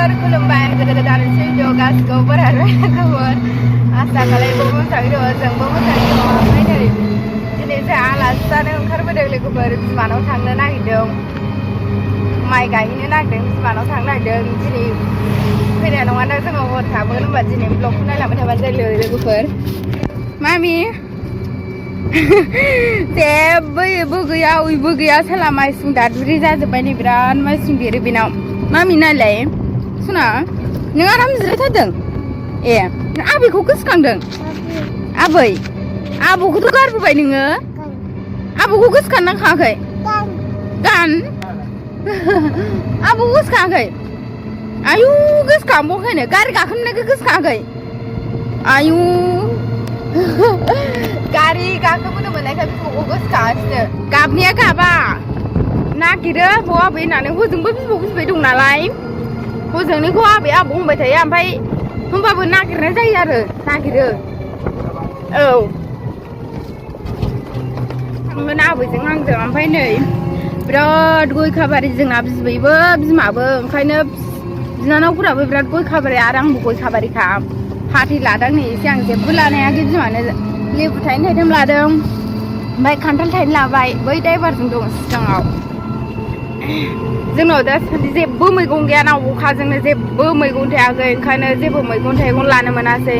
लोगोफोर खुलुमबाय गोदान भिडिअ गासिखौ बोराय खबर आसा खालामो मोजाङै दङ जोंबो मोजाङै दङ ओमफ्राय नै दिनै जों आलासि जानो ओंखारबोदों लोगोफोर बिमानाव थांनो नागिरदों माइ गायहैनो नागिरदों बिमानाव थांनो नागिरदों दिनै फैनाय नङा दा जोङो हर थाबोगोन होनबा दिनै ब्लगखौ नायलांबाय थाबानो जायो लोगोफोर मामि जेबो गैया उइबो गैया साला माइसुं दादुरि जाजोब्बाय नै बिराद माइसुं देरो बेनाव मामि नायलाय सुना नों आराम जिरायथारदों ए आबैखौ गोसोखांदों आबै आबौखौथ' गारबोबाय नोङो आबौखौ गोसोखांना खाङाखै गान आबौ गोसोखाङाखै आयु गोसोखांबावखायनो गारि गाखोनायखौ गोसोखाङाखै आयु गारि गाखोबोनो मोननायखाय बिबौखौ गोसोखाङासिनो गाबनाया गाबा नागिरो आबौ आबै होननानै हजोंबो बिबौ बिबै दं नालाय हजोंनिखौ आबै आबौ होनबाय थायो ओमफ्राय होमबाबो नागिरनाय जायो आरो नागिरो औ थांगोन आबैजों आंजों ओमफ्राय नै बिराद गय खाबारि जोंना बिबैबो बिमाबो ओंखायनो बिनानावफोराबो बिराद गय खाबारि आरो आंबो गय खाबारिखा फाथै लादों नै एसे आं जेबो लानो हायाखै बिमानो लेबु थाइनै थाइथाम लादों ओमफ्राय खान्थाल थाइनै लाबाय बै ड्राइभारजों दं सिगाङाव जोंनाव दासान्दि जेबो मैगं गैया ना अखाजोंनो जेबो मैगं थायाखै ओंखायनो जेबो मैगं थाइगं लानो मोनासै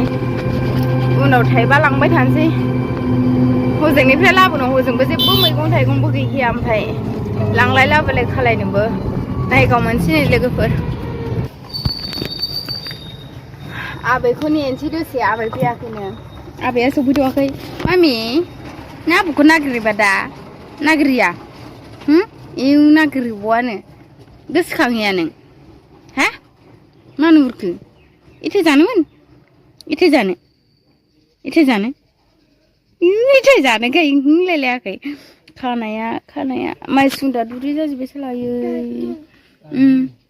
उनाव थाइबा लांबाय थानोसै हजोंनिफ्राय लाबोनो हजोंबो जेबो मैगं थाइगंबो गैखाया ओमफ्राय लांलाय लाबोलाय खालायनोबो नायगाव मोनसै नै लोगोफोर आबैखौ नेनोसै दसे आबै फैयाखैनो आबैया सफैथ'वाखै मामि ना आबौखौ नागिरबा दा नागिरिया इउ नागिरबावानो गोसोखाङैया नों हा मा नुहुरखो इथो जानोमोन इथो जानो इथो जानो गाय होनलायलायाखै खानाया माइसुं दादुरि जाजोब्बाय सालायो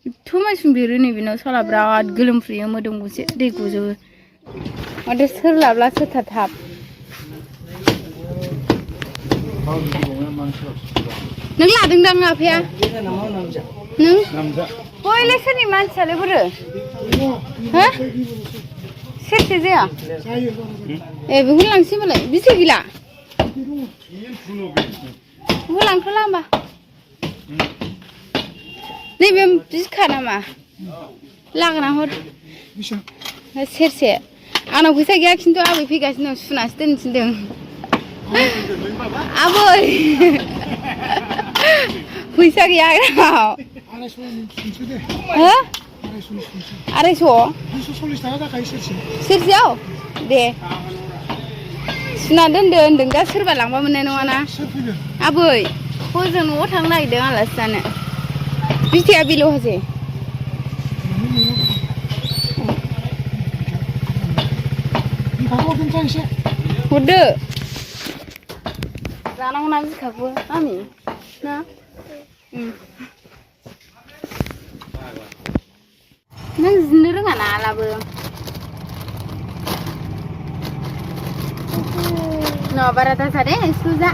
एथ' माइसुं देरो नै बेनाव साला बिराद गोलोमफ्रुयो मोदोम गसे दै गजोबो माथो सोरलाब्ला सोरथाथाब नों लादोंदां आफाया नों बयलाय सोरनि मानसियालाय बोरो हा सेरसे जाया ए बेखौनो लांसै होनबालाय बिसि गैला बेखौ लांथ'ला होमबा नैबे बिखा नामा लागोना हर सेरसे आंनाव फैसा गैया खिन्थु आबै फैगासिनो दं सुनासो दोनफिनदों आबै फैसा गैया आंनाव आरायस' सेरसेयाव दे सुना दोनदो होनदों दा सोरबा लांबा मोननाय नङाना आबै हजों न'आव थांनो नागिरदों आलासि जानो बिथाया बेल' हाजे हरदो जानांगौ ना बिखाखौ आंनि ना नों जिनो रोङा ना आलाबो न बारा दाजा दे इसको जा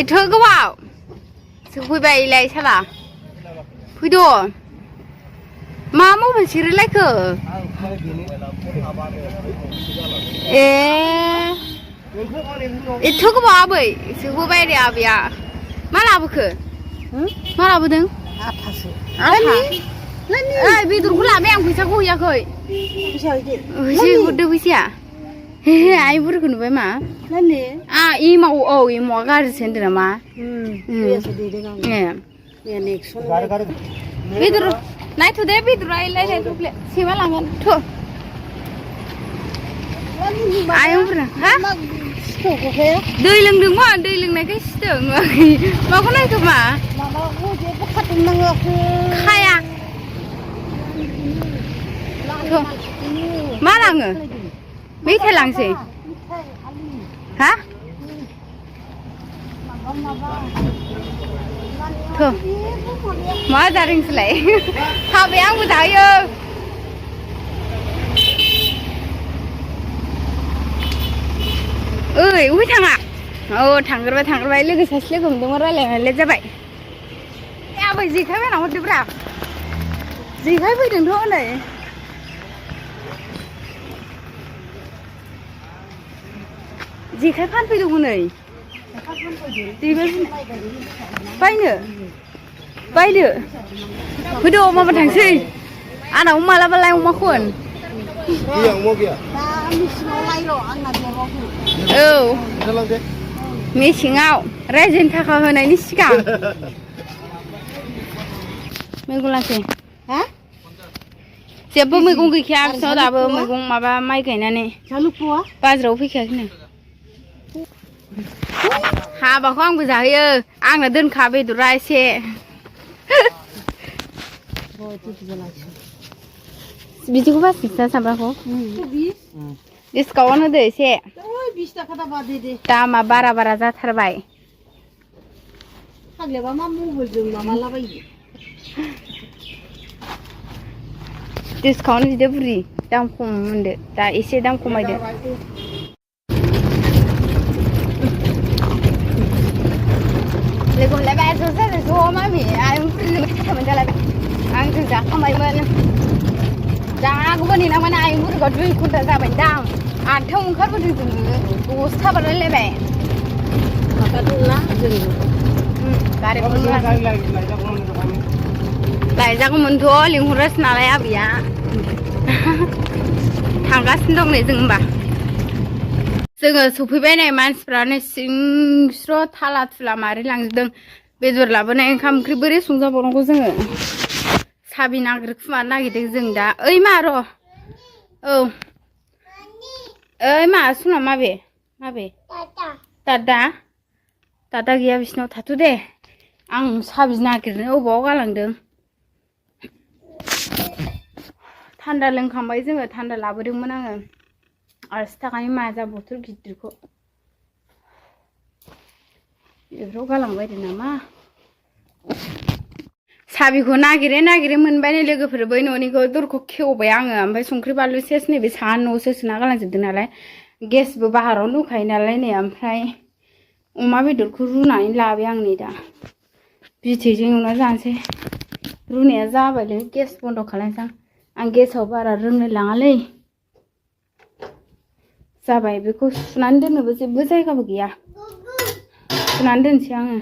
एथ' गोबाव सफैबायलाय साला फैद' मा मबाइल सेरोलायखो ए एथ' गोबाव आबै सफैबाय दे आबैया मा लाबोखो मा लाबोदों ओइ बेदरखौ लाबाय आं फैसाखौ हैयाखै हरदो फैसाया आइ बुरैखौ नुबाय मा एमाव औ एमावआ गाज्रिसो होनदों नामा बेदर नायथ' दे बेदरा एलाय सेमा लांगोन थ' आयंफोरा हा दै लोंदोंमोन दै लोंनायखाय सिदों माखौ नायखो मा खाया मा लाङो मेथाइ लांसै हा थ' मा जादोंसोलाय हाबाया आंबो जायो ओइ अबे थाङा औ थांग्रोबाय लोगो सासे लोगो हमदोंमोन रायलायनायलाय जाबाय ए आबै जेखाइ बायना हरदोब्रा जेखाइ फैदोंथ' नै जेखाइ फानफैदों हनै बायनो फैदो माबा थांसै आंनाव मालाबा लाय अमाखौ होन औ मेसेङाव रायजोनि थाखा होनायनि सिगां मैगं लांसै जेबो मैगं गैखाया बिसिनाव दाबो मैगं माबा माइ गायनानै बाजाराव फैखायाखैनो हाबाखौ आंबो जाहोयो आंना दोनखा बेदरा एसे बिदिखौ बासिनोसै सामब्रामखौ डिसकाउन्ट होदो एसे दामा बारा जाथारबाय डिसकाउन्ट बिदो बुरि दाम खम मोनदो दा एसे दाम खमायदो लोगो हमलायबाय ज' मामि आयं बुरिजों मेथाइ मोनजालायबाय आंजों जाखांबायमोन जागौबो नेनांबाय आयं बुरिखौ 2 घन्टा जाबायदां 8थायाव ओंखारबोदों जोङो 10था बारलायलायबाय लायजागौमोनथ' लिंहरगासिनो नालाय आबैया थांगासिनो दं नै जों होमबा जोङो सफैबाय नै मानसिफ्रानो सिंस्र' थाला थुला मारै लांजोबदों बेदर लाबोनाय ओंखाम ओंख्रि बोरै संजाबावनांगौ जोङो साबि नागिरखुमानो नागिरदों जों दा ओइ मा र' औ ओइ मा सुना माबे दादा गैया बिसिनाव थाथ' दे आं साबि नागिरनो अबाव गालांदों थान्दा लोंखांबाय जोङो थान्दा लाबोदोंमोन आङो 80 थाखानि माजा बथल गिदिरखौ बेफोराव गालांबायदों नामा साबिखौ नागिरै मोनबाय नै लोगोफोर बै न'निखौ दरखौ खेवबाय आङो ओमफ्राय संख्रि बानलु सेस नैबे साहा न'सो सोना गालांजोबदों नालाय गेसबो बाहेरावनो दंखायो नालाय नै ओमफ्राय अमा बेदरखौ रुनानै लाबाय आं नै दा बिथैजों एवना जानोसै रुनाया जाबायलै गेस बन्द' खालामनोसै आं गेसाव बारा रोंनो लाङालै जाबाय बेखौ सुनानै दोननोबो जेबो जायगाबो गैया सुनानै दोनसै आङो